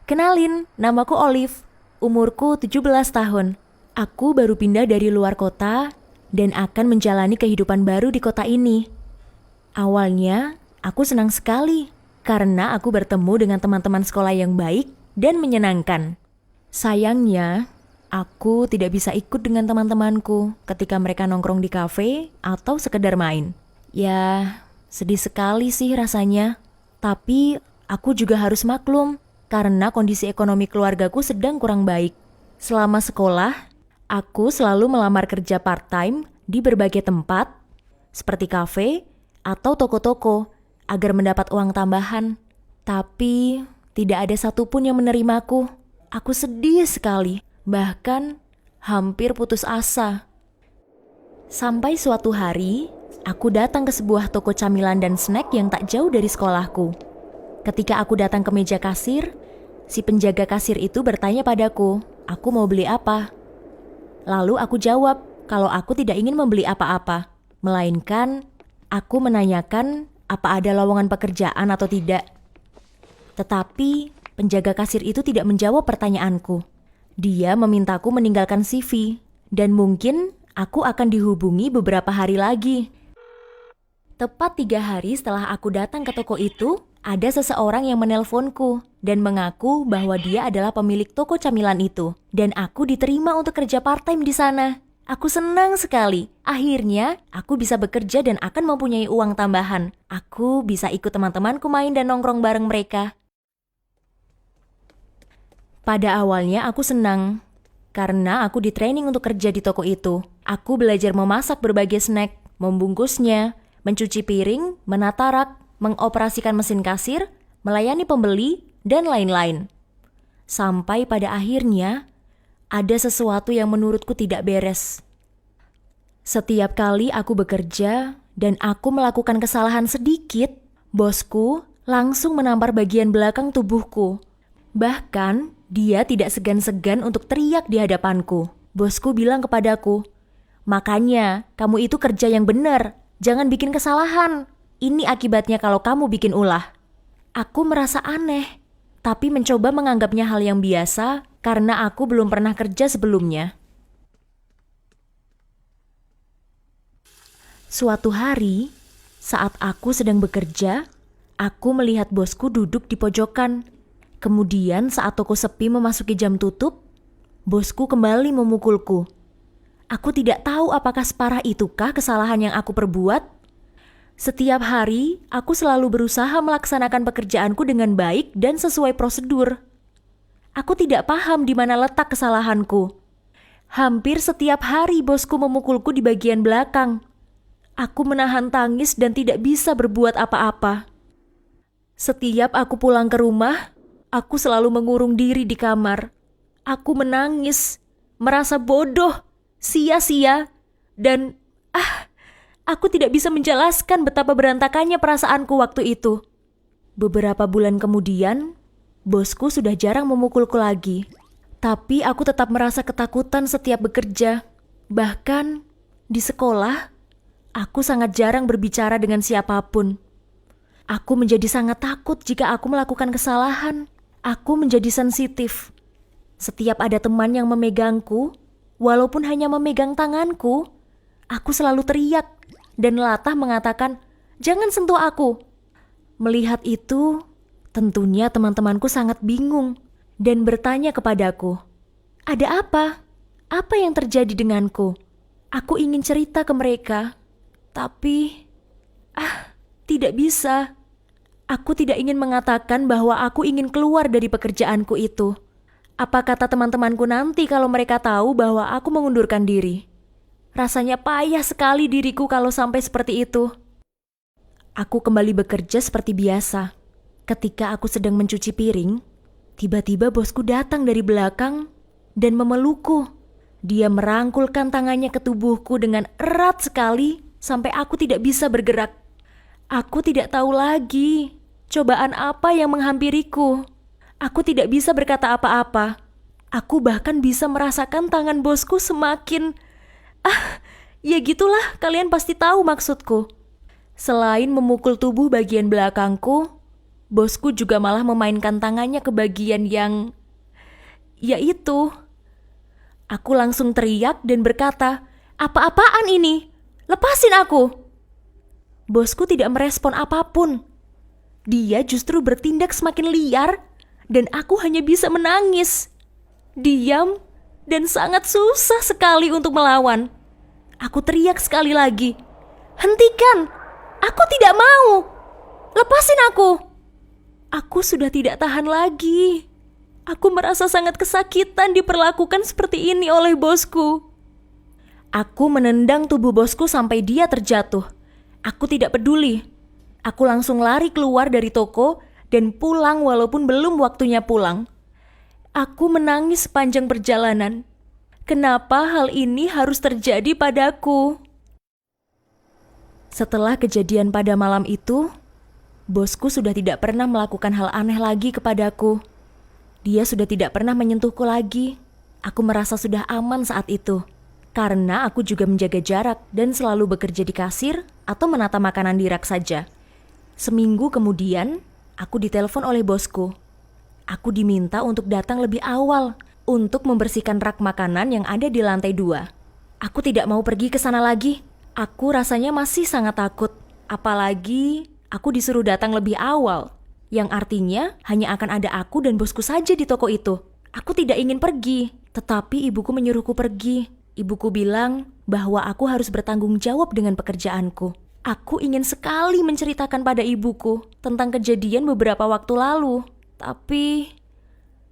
Kenalin, namaku Olive. Umurku 17 tahun. Aku baru pindah dari luar kota dan akan menjalani kehidupan baru di kota ini. Awalnya, aku senang sekali karena aku bertemu dengan teman-teman sekolah yang baik dan menyenangkan. Sayangnya, aku tidak bisa ikut dengan teman-temanku ketika mereka nongkrong di kafe atau sekedar main. Ya, sedih sekali sih rasanya. Tapi aku juga harus maklum karena kondisi ekonomi keluargaku sedang kurang baik. Selama sekolah, aku selalu melamar kerja part-time di berbagai tempat seperti kafe atau toko-toko agar mendapat uang tambahan. Tapi tidak ada satupun yang menerimaku. Aku sedih sekali, bahkan hampir putus asa. Sampai suatu hari, aku datang ke sebuah toko camilan dan snack yang tak jauh dari sekolahku. Ketika aku datang ke meja kasir, si penjaga kasir itu bertanya padaku, aku mau beli apa? Lalu aku jawab kalau aku tidak ingin membeli apa-apa, melainkan aku menanyakan apa ada lowongan pekerjaan atau tidak. Tetapi penjaga kasir itu tidak menjawab pertanyaanku. Dia memintaku meninggalkan CV dan mungkin aku akan dihubungi beberapa hari lagi. Tepat 3 hari setelah aku datang ke toko itu, ada seseorang yang menelponku dan mengaku bahwa dia adalah pemilik toko camilan itu. Dan aku diterima untuk kerja part-time di sana. Aku senang sekali. Akhirnya, aku bisa bekerja dan akan mempunyai uang tambahan. Aku bisa ikut teman-temanku main dan nongkrong bareng mereka. Pada awalnya aku senang, karena aku di-training untuk kerja di toko itu. Aku belajar memasak berbagai snack, membungkusnya, mencuci piring, menata rak, mengoperasikan mesin kasir, melayani pembeli, dan lain-lain. Sampai pada akhirnya, ada sesuatu yang menurutku tidak beres. Setiap kali aku bekerja dan aku melakukan kesalahan sedikit, bosku langsung menampar bagian belakang tubuhku. Bahkan, dia tidak segan-segan untuk teriak di hadapanku. Bosku bilang kepadaku, "Makanya, kamu itu kerja yang benar. Jangan bikin kesalahan. Ini akibatnya kalau kamu bikin ulah." Aku merasa aneh, tapi mencoba menganggapnya hal yang biasa karena aku belum pernah kerja sebelumnya. Suatu hari, saat aku sedang bekerja, aku melihat bosku duduk di pojokan. Kemudian saat toko sepi memasuki jam tutup, bosku kembali memukulku. Aku tidak tahu apakah separah itukah kesalahan yang aku perbuat. Setiap hari, aku selalu berusaha melaksanakan pekerjaanku dengan baik dan sesuai prosedur. Aku tidak paham di mana letak kesalahanku. Hampir setiap hari bosku memukulku di bagian belakang. Aku menahan tangis dan tidak bisa berbuat apa-apa. Setiap aku pulang ke rumah, aku selalu mengurung diri di kamar. Aku menangis, merasa bodoh, sia-sia, dan aku tidak bisa menjelaskan betapa berantakannya perasaanku waktu itu. Beberapa bulan kemudian, bosku sudah jarang memukulku lagi. Tapi aku tetap merasa ketakutan setiap bekerja. Bahkan di sekolah, aku sangat jarang berbicara dengan siapapun. Aku menjadi sangat takut jika aku melakukan kesalahan. Aku menjadi sensitif. Setiap ada teman yang memegangku, walaupun hanya memegang tanganku, aku selalu teriak dan latah mengatakan, "Jangan sentuh aku." Melihat itu, tentunya teman-temanku sangat bingung dan bertanya kepadaku, "Ada apa? Apa yang terjadi denganku?" Aku ingin cerita ke mereka, tapi tidak bisa. Aku tidak ingin mengatakan bahwa aku ingin keluar dari pekerjaanku itu. Apa kata teman-temanku nanti kalau mereka tahu bahwa aku mengundurkan diri? Rasanya payah sekali diriku kalau sampai seperti itu. Aku kembali bekerja seperti biasa. Ketika aku sedang mencuci piring, tiba-tiba bosku datang dari belakang dan memelukku. Dia merangkulkan tangannya ke tubuhku dengan erat sekali sampai aku tidak bisa bergerak. Aku tidak tahu lagi cobaan apa yang menghampiriku. Aku tidak bisa berkata apa-apa. Aku bahkan bisa merasakan tangan bosku semakin... Ya gitulah, kalian pasti tahu maksudku. Selain memukul tubuh bagian belakangku, bosku juga malah memainkan tangannya ke bagian yang... yaitu. Aku langsung teriak dan berkata, "Apa-apaan ini? Lepasin aku!" Bosku tidak merespon apapun. Dia justru bertindak semakin liar dan aku hanya bisa menangis. Diam dan sangat susah sekali untuk melawan. Aku teriak sekali lagi, "Hentikan! Aku tidak mau! Lepasin aku!" Aku sudah tidak tahan lagi. Aku merasa sangat kesakitan diperlakukan seperti ini oleh bosku. Aku menendang tubuh bosku sampai dia terjatuh. Aku tidak peduli. Aku langsung lari keluar dari toko dan pulang walaupun belum waktunya pulang. Aku menangis sepanjang perjalanan. Kenapa hal ini harus terjadi padaku? Setelah kejadian pada malam itu, bosku sudah tidak pernah melakukan hal aneh lagi kepadaku. Dia sudah tidak pernah menyentuhku lagi. Aku merasa sudah aman saat itu. Karena aku juga menjaga jarak dan selalu bekerja di kasir atau menata makanan di rak saja. Seminggu kemudian, aku ditelepon oleh bosku. Aku diminta untuk datang lebih awal untuk membersihkan rak makanan yang ada di lantai 2. Aku tidak mau pergi ke sana lagi. Aku rasanya masih sangat takut. Apalagi aku disuruh datang lebih awal. Yang artinya hanya akan ada aku dan bosku saja di toko itu. Aku tidak ingin pergi, tetapi ibuku menyuruhku pergi. Ibuku bilang bahwa aku harus bertanggung jawab dengan pekerjaanku. Aku ingin sekali menceritakan pada ibuku tentang kejadian beberapa waktu lalu. Tapi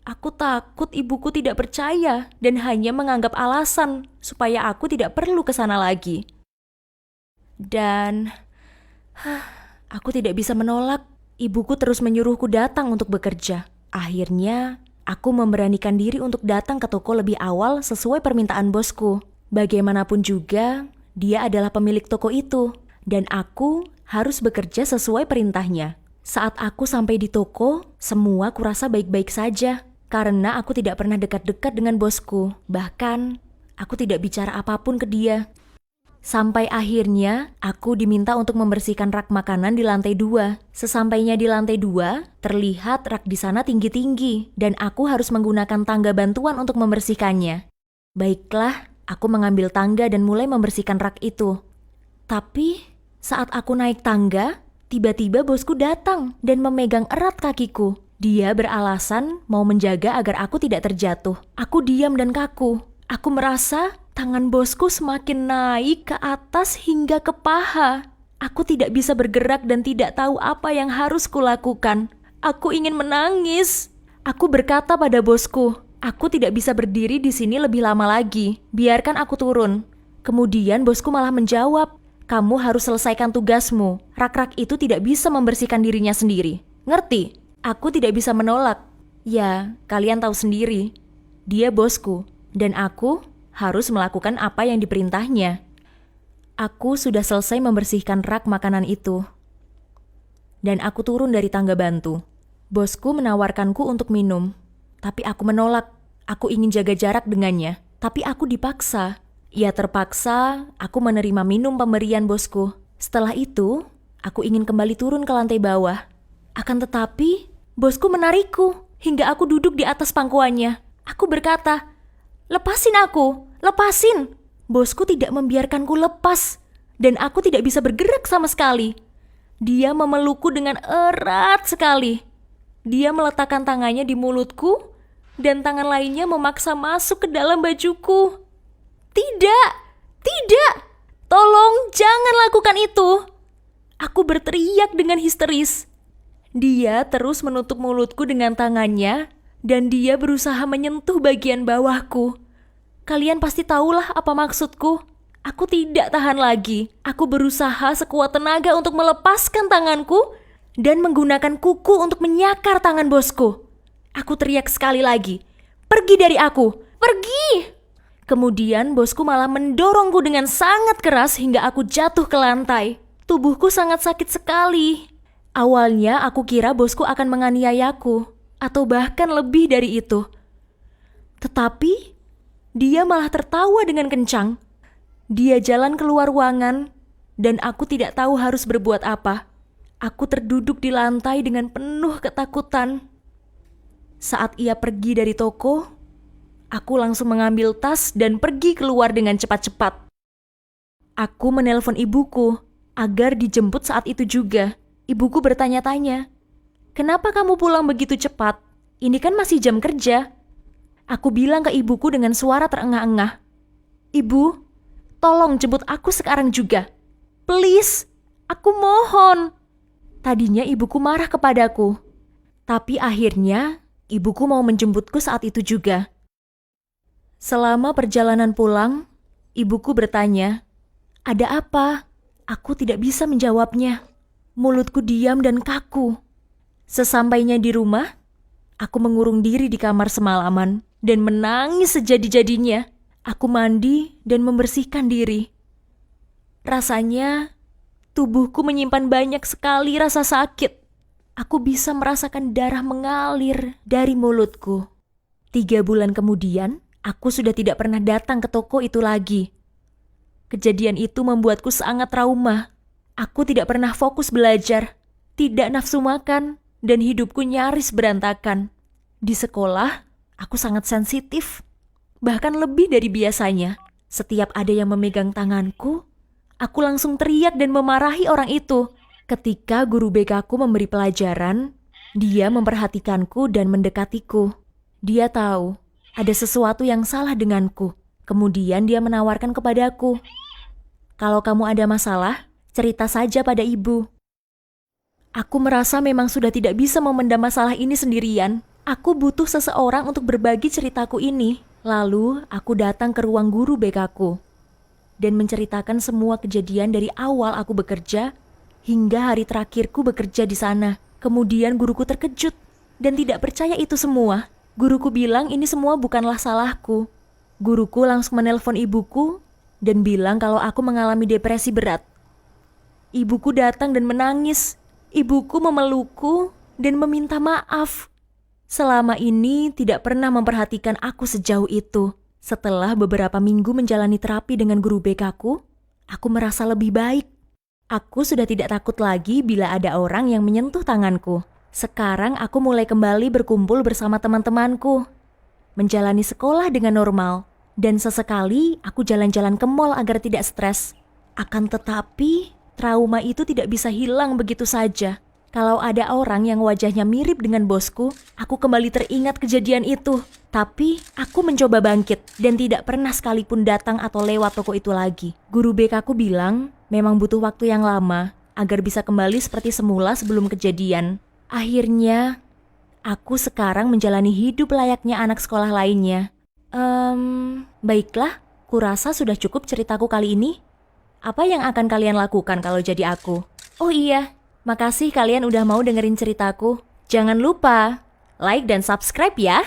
aku takut ibuku tidak percaya dan hanya menganggap alasan supaya aku tidak perlu ke sana lagi. Dan aku tidak bisa menolak. Ibuku terus menyuruhku datang untuk bekerja. Akhirnya, aku memberanikan diri untuk datang ke toko lebih awal sesuai permintaan bosku. Bagaimanapun juga, dia adalah pemilik toko itu. Dan aku harus bekerja sesuai perintahnya. Saat aku sampai di toko, semua kurasa baik-baik saja. Karena aku tidak pernah dekat-dekat dengan bosku. Bahkan, aku tidak bicara apapun ke dia. Sampai akhirnya, aku diminta untuk membersihkan rak makanan di lantai 2. Sesampainya di lantai 2, terlihat rak di sana tinggi-tinggi, dan aku harus menggunakan tangga bantuan untuk membersihkannya. Baiklah, aku mengambil tangga dan mulai membersihkan rak itu. Tapi, saat aku naik tangga, tiba-tiba bosku datang dan memegang erat kakiku. Dia beralasan mau menjaga agar aku tidak terjatuh. Aku diam dan kaku. Aku merasa tangan bosku semakin naik ke atas hingga ke paha. Aku tidak bisa bergerak dan tidak tahu apa yang harus kulakukan. Aku ingin menangis. Aku berkata pada bosku, "Aku tidak bisa berdiri di sini lebih lama lagi. Biarkan aku turun." Kemudian bosku malah menjawab, "Kamu harus selesaikan tugasmu. Rak-rak itu tidak bisa membersihkan dirinya sendiri. Ngerti?" Aku tidak bisa menolak. Ya, kalian tahu sendiri. Dia bosku. Dan aku harus melakukan apa yang diperintahnya. Aku sudah selesai membersihkan rak makanan itu. Dan aku turun dari tangga bantu. Bosku menawarkanku untuk minum. Tapi aku menolak. Aku ingin jaga jarak dengannya. Tapi aku dipaksa. Ia terpaksa, aku menerima minum pemberian bosku. Setelah itu, aku ingin kembali turun ke lantai bawah. Akan tetapi, bosku menarikku hingga aku duduk di atas pangkuannya. Aku berkata, "Lepasin aku, lepasin." Bosku tidak membiarkanku lepas, dan aku tidak bisa bergerak sama sekali. Dia memelukku dengan erat sekali. Dia meletakkan tangannya di mulutku, dan tangan lainnya memaksa masuk ke dalam bajuku. "Tidak, tidak, tolong jangan lakukan itu." Aku berteriak dengan histeris. Dia terus menutup mulutku dengan tangannya, dan dia berusaha menyentuh bagian bawahku. Kalian pasti tahulah apa maksudku. Aku tidak tahan lagi. Aku berusaha sekuat tenaga untuk melepaskan tanganku dan menggunakan kuku untuk menyakar tangan bosku. Aku teriak sekali lagi, "Pergi dari aku, pergi!" Kemudian bosku malah mendorongku dengan sangat keras hingga aku jatuh ke lantai. Tubuhku sangat sakit sekali. Awalnya aku kira bosku akan menganiayaku, atau bahkan lebih dari itu. Tetapi, dia malah tertawa dengan kencang. Dia jalan keluar ruangan, dan aku tidak tahu harus berbuat apa. Aku terduduk di lantai dengan penuh ketakutan. Saat ia pergi dari toko, aku langsung mengambil tas dan pergi keluar dengan cepat-cepat. Aku menelpon ibuku agar dijemput saat itu juga. Ibuku bertanya-tanya, "Kenapa kamu pulang begitu cepat? Ini kan masih jam kerja." Aku bilang ke ibuku dengan suara terengah-engah, "Ibu, tolong jemput aku sekarang juga. Please, aku mohon." Tadinya ibuku marah kepadaku, tapi akhirnya ibuku mau menjemputku saat itu juga. Selama perjalanan pulang, ibuku bertanya, "Ada apa?" Aku tidak bisa menjawabnya. Mulutku diam dan kaku. Sesampainya di rumah, aku mengurung diri di kamar semalaman dan menangis sejadi-jadinya. Aku mandi dan membersihkan diri. Rasanya tubuhku menyimpan banyak sekali rasa sakit. Aku bisa merasakan darah mengalir dari mulutku. 3 bulan kemudian, aku sudah tidak pernah datang ke toko itu lagi. Kejadian itu membuatku sangat trauma. Aku tidak pernah fokus belajar, tidak nafsu makan, dan hidupku nyaris berantakan. Di sekolah, aku sangat sensitif, bahkan lebih dari biasanya. Setiap ada yang memegang tanganku, aku langsung teriak dan memarahi orang itu. Ketika guru BK ku memberi pelajaran, dia memperhatikanku dan mendekatiku. Dia tahu ada sesuatu yang salah denganku. Kemudian dia menawarkan kepadaku, "Kalau kamu ada masalah, cerita saja pada ibu." Aku merasa memang sudah tidak bisa memendam masalah ini sendirian. Aku butuh seseorang untuk berbagi ceritaku ini. Lalu aku datang ke ruang guru BK ku dan menceritakan semua kejadian dari awal aku bekerja hingga hari terakhirku bekerja di sana. Kemudian guruku terkejut dan tidak percaya itu semua. Guruku bilang ini semua bukanlah salahku. Guruku langsung menelpon ibuku dan bilang kalau aku mengalami depresi berat. Ibuku datang dan menangis. Ibuku memelukku dan meminta maaf. Selama ini tidak pernah memperhatikan aku sejauh itu. Setelah beberapa minggu menjalani terapi dengan guru BK ku, aku merasa lebih baik. Aku sudah tidak takut lagi bila ada orang yang menyentuh tanganku. Sekarang aku mulai kembali berkumpul bersama teman-temanku, menjalani sekolah dengan normal, dan sesekali aku jalan-jalan ke mall agar tidak stres. Akan tetapi, trauma itu tidak bisa hilang begitu saja. Kalau ada orang yang wajahnya mirip dengan bosku, aku kembali teringat kejadian itu. Tapi aku mencoba bangkit dan tidak pernah sekalipun datang atau lewat toko itu lagi. Guru BK ku bilang memang butuh waktu yang lama agar bisa kembali seperti semula sebelum kejadian. Akhirnya, aku sekarang menjalani hidup layaknya anak sekolah lainnya. Baiklah, kurasa sudah cukup ceritaku kali ini. Apa yang akan kalian lakukan kalau jadi aku? Oh iya, makasih kalian udah mau dengerin ceritaku. Jangan lupa like dan subscribe ya.